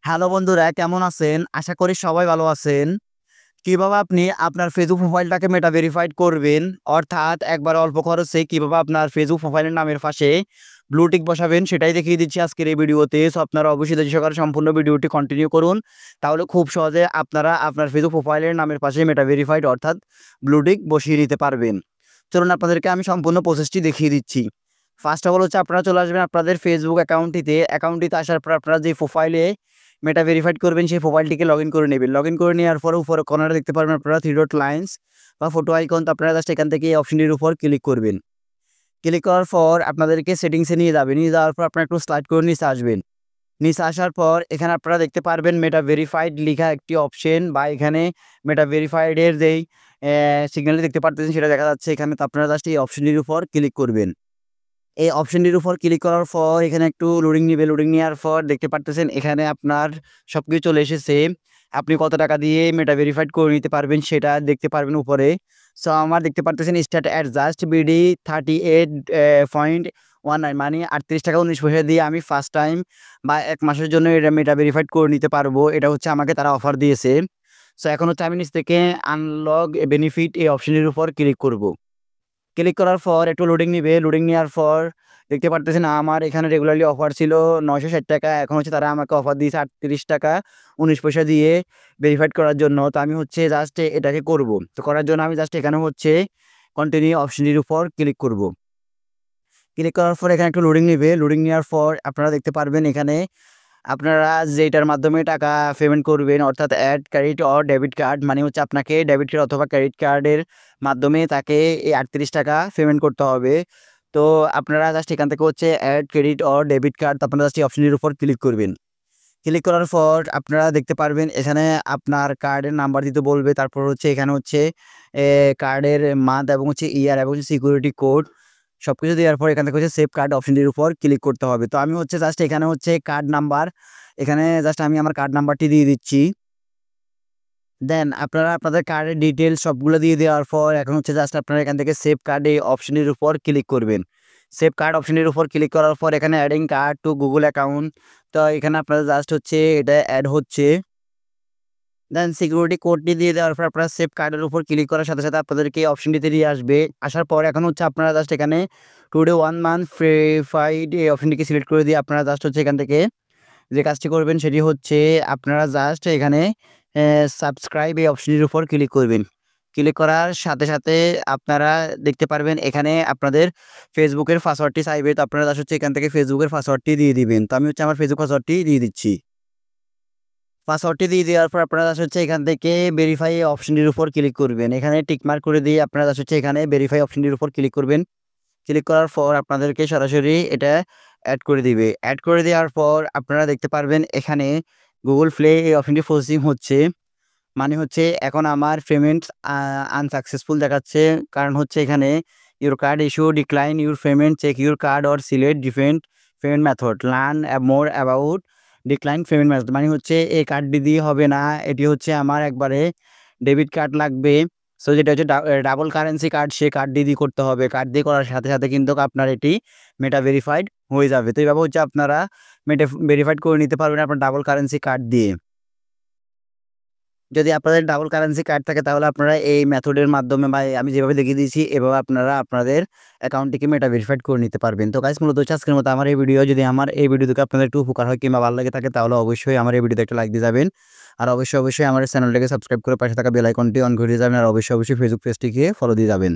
Hello বন্ধুরা, কেমন আছেন? আশা করি সবাই ভালো আছেন। কিভাবে আপনি আপনার ফেসবুক প্রোফাইলটাকে মেটা ভেরিফাইড করবেন, অর্থাৎ একবারে অল্প খরচে কিভাবে আপনার ফেসবুক প্রোফাইলের নামের পাশে ব্লু টিক বসাবেন সেটাই দেখিয়ে দিচ্ছি আজকের এই ভিডিওতে। সো আপনারা অবশ্যই ধৈর্য সহকারে সম্পূর্ণ ভিডিওটি কন্টিনিউ করুন। তাহলে খুব সহজে আপনারা আপনার ফেসবুক প্রোফাইলের নামের পাশে মেটা ভেরিফাইড অর্থাৎ ব্লু টিক বসিয়ে নিতে পারবেন। চলুন আপনাদেরকে আমি সম্পূর্ণ প্রসেসটি দেখিয়ে দিচ্ছি। ফার্স্ট অফ অল হচ্ছে আপনারা চলে আসবেন আপনাদের ফেসবুক অ্যাকাউন্টটিতে আসার পর আপনারা যে প্রোফাইলে মেটা ভেরিফাইড করবেন সেই প্রোফাইলটিকে লগইন করে নেবেন। লগইন করে নেওয়ার পরে উপরে কর্নারে দেখতে পারবেন আপনারা 3 ডট লাইনস বা ফটো আইকন। তো আপনারা জাস্ট এখান থেকে এই অপশনটির উপর ক্লিক করবেন। ক্লিক করার পর আপনাদেরকে সেটিংসে নিয়ে যাবে। নিয়ে যাওয়ার পর আপনারা একটু স্লাইড করে নিচে আসবেন। নিচে আসার পর এখানে আপনারা দেখতে পারবেন মেটা ভেরিফাইড লিখা একটি অপশন, বা এখানে মেটা ভেরিফাইডের যেই সিগন্যালটি দেখতে পারতেছেন সেটা দেখা যাচ্ছে এখানে। তো আপনারা জাস্ট এই অপশনটির উপর ক্লিক করবেন। এই অপশনটির উপর ক্লিক করার পর এখানে একটু লোডিং নিবে। লোডিং নেওয়ার পর দেখতে পারতেছেন এখানে আপনার সবকিছু চলে এসেছে। আপনি কত টাকা দিয়ে মেটা ভেরিফাইড করে নিতে পারবেন সেটা দেখতে পারবেন উপরে। সো আমার দেখতে পারতেছেন স্টার্ট অ্যাট জাস্ট বিডি 38.19 মানে 38 টাকা 19 পয়সা দিয়ে আমি ফার্স্ট টাইম বা 1 মাসের জন্য এটা মেটা ভেরিফাইড করে নিতে পারবো। এটা হচ্ছে আমাকে তারা অফার দিয়েছে। সো এখন হচ্ছে আমি নিচ থেকে আনলক বেনিফিট এই অপশনটির উপর ক্লিক করব। ক্লিক করার পর একটু লোডিং নিবে। লোডিং নেওয়ার পর দেখতে পারতেছেন আমার এখানে রেগুলারলি অফার ছিল 960 টাকা। এখন হচ্ছে তারা আমাকে অফার দিয়েছে 38 টাকা 19 পয়সা দিয়ে ভেরিফাইড করার জন্য। তো আমি হচ্ছে জাস্ট এটাকে করব। তো করার জন্য আমি জাস্ট এখানে হচ্ছে কন্টিনিউ অপশনটির উপর ক্লিক করব। ক্লিক করার পর এখানে একটু লোডিং নিবে। লোডিং নেওয়ার পর আপনারা দেখতে পারবেন এখানে আপনারা যেটার মাধ্যমে টাকা পেমেন্ট করবেন, অর্থাৎ add credit or debit card, মানে হচ্ছে আপনাকে ডেবিট কার্ড অথবা ক্রেডিট কার্ডের মাধ্যমে তাকে এই 38 টাকা পেমেন্ট করতে হবে। তো আপনারা জাস্ট এখান থেকে হচ্ছে add credit or debit card, তো আপনারা জাস্ট এই অপশনটির উপর ক্লিক করবেন। ক্লিক করার পর আপনারা দেখতে পারবেন এখানে আপনার কার্ডের নাম্বার দিতে বলবে। তারপর হচ্ছে এখানে হচ্ছে কার্ডের মান্থ এবং হচ্ছে ইয়ার এবং হচ্ছে সিকিউরিটি কোড সবকিছু দেওয়ার পর এখান থেকে হচ্ছে সেভ কার্ড অপশনটির উপর ক্লিক করতে হবে। তো আমি হচ্ছে জাস্ট এখানে হচ্ছে কার্ড নাম্বার, এখানে জাস্ট আমি আমার কার্ড নাম্বারটি দিয়ে দিচ্ছি। দেন আপনারা আপনাদের কার্ডের ডিটেলস সবগুলো দিয়ে দেওয়ার পর এখন হচ্ছে জাস্ট আপনারা এখান থেকে সেভ কার্ড এই অপশনটির উপর ক্লিক করবেন। সেভ কার্ড অপশনটির উপর ক্লিক করার পর এখানে adding card to Google account, তো এখানে আপনারা জাস্ট হচ্ছে এটা অ্যাড হচ্ছে। দেন সিকিউরিটি কোডটি দিয়ে দেওয়ার পর আপনারা সেভ কার্ডের উপর ক্লিক করার সাথে সাথে আপনাদেরকে এই অপশনটিতে নিয়ে আসবে। আসার পর এখন হচ্ছে আপনারা জাস্ট এখানে টুডে 1 মান্থ ভেরিফাইড এই অপশনটিকে সিলেক্ট করে দিয়ে আপনারা জাস্ট হচ্ছে এখান থেকে যে কাজটি করবেন সেটি হচ্ছে আপনারা জাস্ট এখানে সাবস্ক্রাইব এই অপশনটির উপর ক্লিক করবেন। ক্লিক করার সাথে সাথে আপনারা দেখতে পারবেন এখানে আপনাদের ফেসবুকের পাসওয়ার্ডটি চাইবে। তো আপনারা জাস্ট হচ্ছে এখান থেকে ফেসবুকের পাসওয়ার্ডটি দিয়ে দিবেন। তো আমি হচ্ছে আমার ফেসবুক পাসওয়ার্ডটি দিয়ে দিচ্ছি। পাসওয়ার্ডটি দিয়ে দেওয়ার পর আপনারা জাস্ট হচ্ছে এখান থেকে ভেরিফাই অপশনটির উপর ক্লিক করবেন। এখানে টিক মার্ক করে দিয়ে আপনারা জাস্ট হচ্ছে এখানে ভেরিফাই অপশনটির উপর ক্লিক করবেন। ক্লিক করার পর আপনাদেরকে সরাসরি এটা অ্যাড করে দিবে। অ্যাড করে দেওয়ার পর আপনারা দেখতে পারবেন এখানে গুগল প্লে এই অপশনটি প্রসেসিং হচ্ছে। মানে হচ্ছে এখন আমার পেমেন্ট আনসাকসেসফুল দেখাচ্ছে। কারণ হচ্ছে এখানে your card issue decline your payment, check your card or select different payment method, learn more about decline payment method. মানে হচ্ছে এই কার্ডটি দিয়ে হবে না, এটি হচ্ছে আমার একবারে ডেবিট কার্ড লাগবে। সো যেটা হচ্ছে ডাবল কারেন্সি কার্ড, সে কার্ড দিয়ে করতে হবে। কার্ড দিয়ে করার সাথে সাথে কিন্তু আপনার এটি মেটা ভেরিফাইড হয়ে যাবে। তো এইভাবে হচ্ছে আপনারা মেটা ভেরিফাইড করে নিতে পারবেন আপনার ডাবল কারেন্সি কার্ড দিয়ে। যদি আপনাদের ডাবল কারেন্সি কার্ড থাকে তাহলে আপনারা এই মেথডের মাধ্যমে বা আমি যেভাবে দেখিয়ে দিয়েছি এভাবে আপনারা আপনাদের অ্যাকাউন্টটিকে মেটা ভেরিফাইড করে নিতে পারবেন। তো গাইস মূলত হচ্ছে আজকের মতো আমার এই ভিডিও। যদি আমার এই ভিডিও থেকে আপনাদের একটু উপকার হয় কিংবা ভালো লাগে থাকে তাহলে অবশ্যই আমার এই ভিডিওতে একটা লাইক দিয়ে যাবেন। আর অবশ্যই আমার চ্যানেলটাকে সাবস্ক্রাইব করে পাশে থাকা বেল আইকনটি অন করে দিয়ে যাবেন। আর অবশ্যই ফেসবুক পেজটিকে ফলো দিয়ে যাবেন।